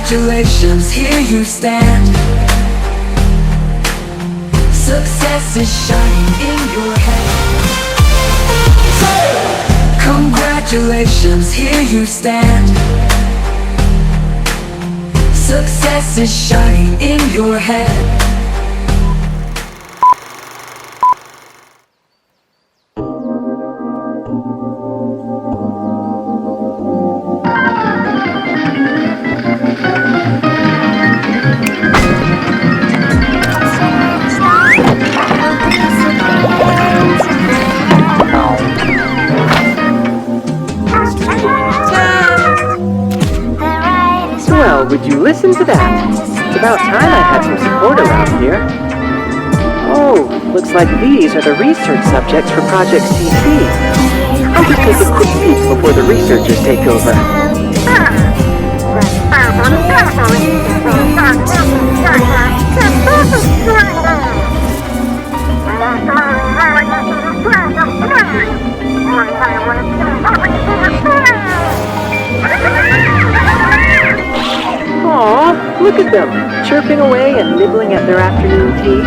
Congratulations, here you stand. Success is shining in your head. Congratulations, here you stand. Success is shining in your head. Would you listen to that? It's about time I had some support around here. Oh, looks like these are the research subjects for Project CC. I'll just take a quick peek before the researchers take over. Aw, look at them, chirping away and nibbling at their afternoon tea.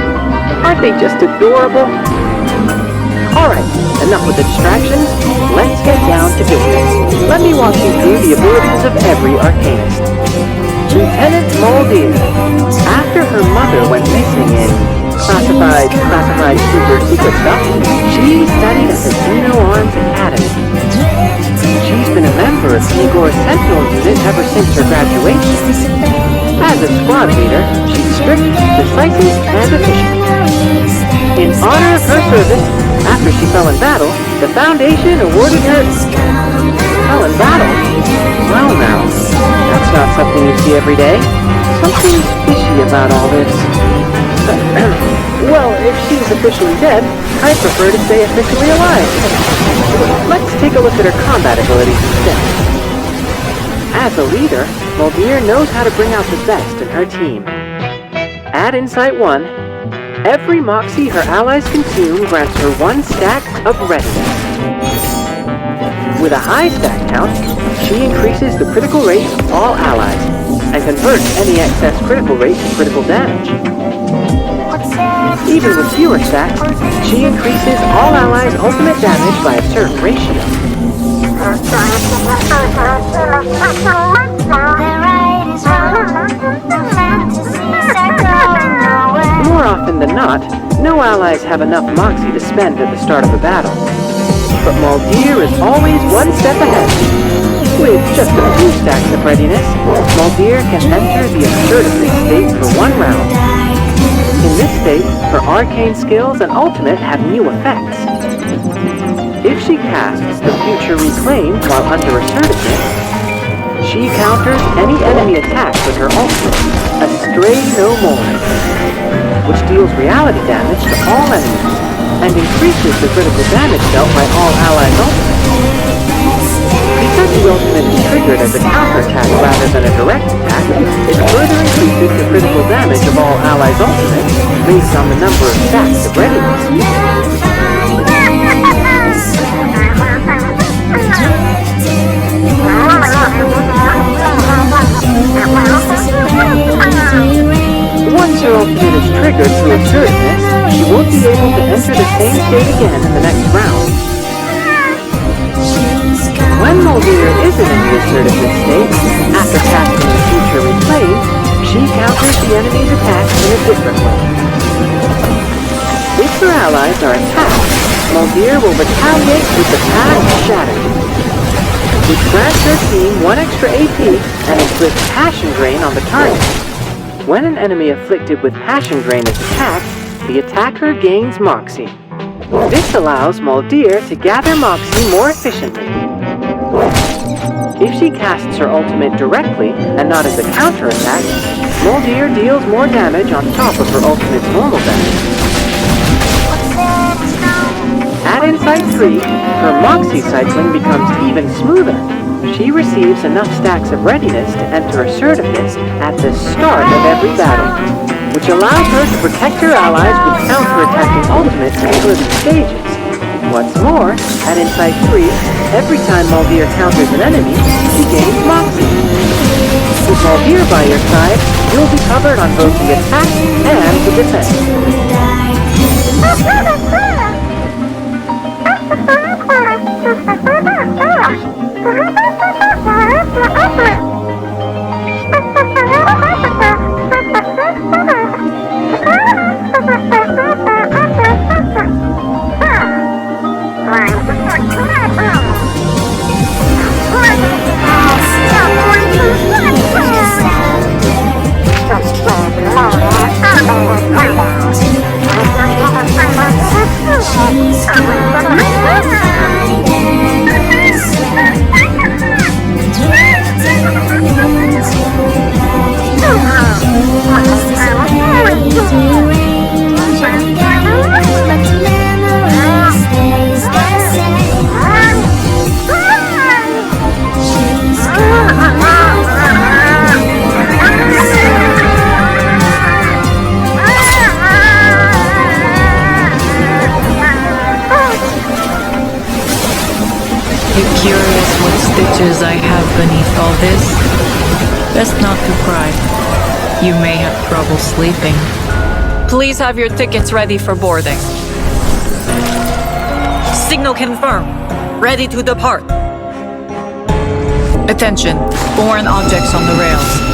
Aren't they just adorable? Alright, enough with the distractions. Let's get down to business. Let me walk you through the abilities of every arcanist. Lieutenant Moldier. After her mother went missing in classified super secret stuff, she studied at the Xeno Arms Academy. She's been a member of Igor's Sentinel unit ever since her graduation. As a squad leader, she's strict, decisive, and efficient. In honor of her service, after she fell in battle, the Foundation awarded her... Fell in battle? Well now, that's not something you see every day. Something's fishy about all this. Well, if she's officially dead, I prefer to stay officially alive. Let's take a look at her combat abilities instead. As a leader, Moldier knows how to bring out the best in her team. Add Insight 1. Every Moxie her allies consume grants her 1 stack of readiness. With a high stack count, she increases the critical rate of all allies and converts any excess critical rate to critical damage. Even with fewer stacks, she increases all allies' ultimate damage by a certain ratio. More often than not, no allies have enough Moxie to spend at the start of a battle. But Moldier is always 1 step ahead. With just a few stacks of readiness, Moldier can enter the assertiveness state for 1 round. In this state, her arcane skills and ultimate have new effects. If she casts the Future Reclaim while under assertiveness, she counters any enemy attack with her ultimate, Astray No More, which deals reality damage to all enemies, and increases the critical damage dealt by all allies' ultimates. Because the ultimate is triggered as a counterattack rather than a direct attack, it further increases the critical damage of all allies' ultimates based on the number of stacks of readiness. Once her ultimate is triggered through assertiveness, she won't be able to enter the same state again in the next round. When Moldier isn't in the assertiveness state, after casting the Future Reclaim, she counters the enemy's attacks in a different way. If her allies are attacked, Moldier will retaliate with the Path Shattered, which grants her team 1 extra AP and inflicts Passion Drain on the target. When an enemy afflicted with Passion Drain is attacked, the attacker gains Moxie. This allows Moldier to gather Moxie more efficiently. If she casts her ultimate directly, and not as a counterattack, Moldier deals more damage on top of her ultimate's normal damage. At Insight 3, her Moxie cycling becomes even smoother. She receives enough stacks of readiness to enter assertiveness at the start of every battle, which allows her to protect her allies with counter-attacking ultimates in early stages. What's more, at Insight 3, every time Muldeer counters an enemy, she gains Moxie. With Muldeer by your side, you'll be covered on both the attack and the defense. Curious what stitches I have beneath all this? Best not to cry. You may have trouble sleeping. Please have your tickets ready for boarding. Signal confirmed. Ready to depart. Attention, foreign objects on the rails.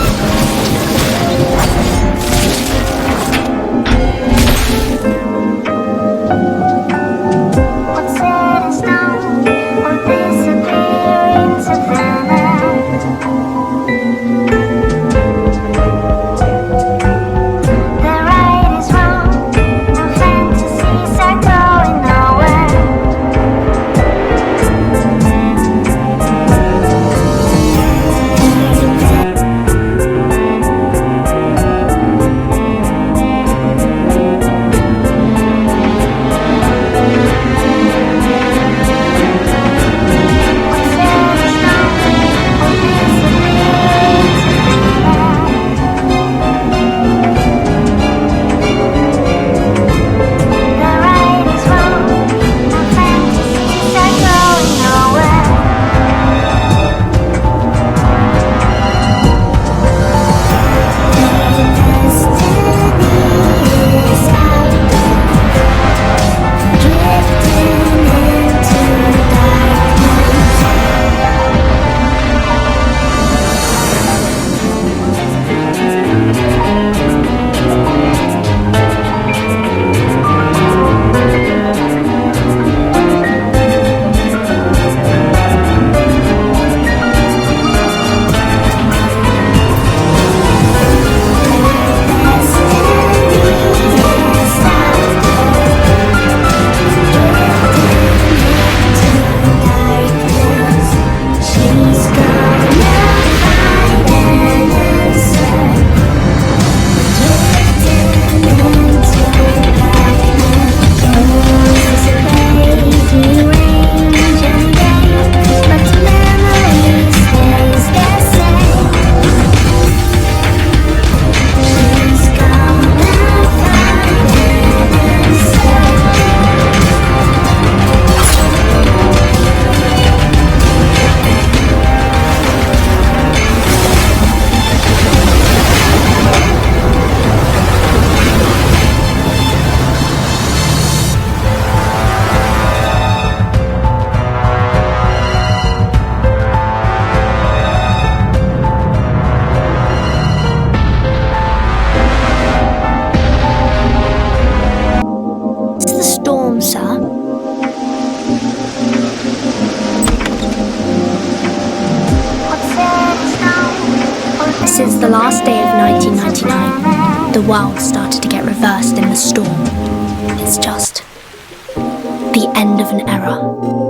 Since the last day of 1999, the world started to get reversed in the storm. It's just the end of an era.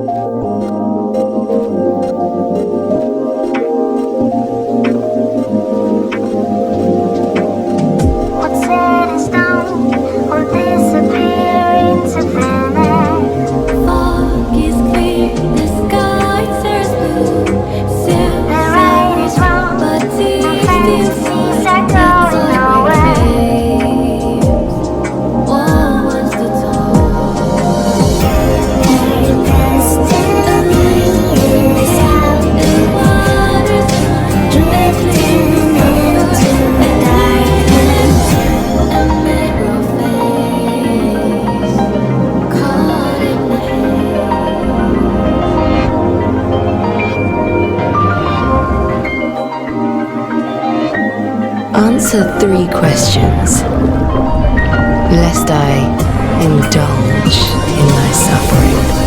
Answer 3 questions, lest I indulge in my suffering.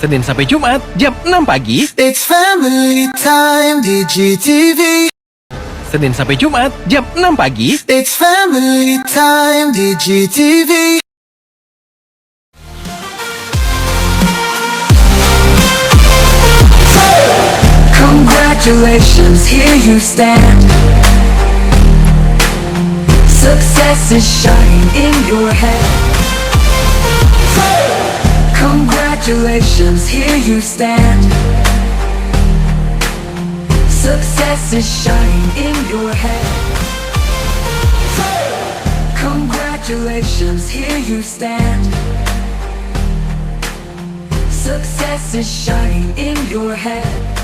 Senin sampai Jumat jam 6 pagi. It's family time di GTV. Senin sampai Jumat jam 6 pagi. It's family time di GTV. Congratulations, here you stand. Success is shining in your head. Congratulations, here you stand. Success is shining in your head. Congratulations, here you stand. Success is shining in your head.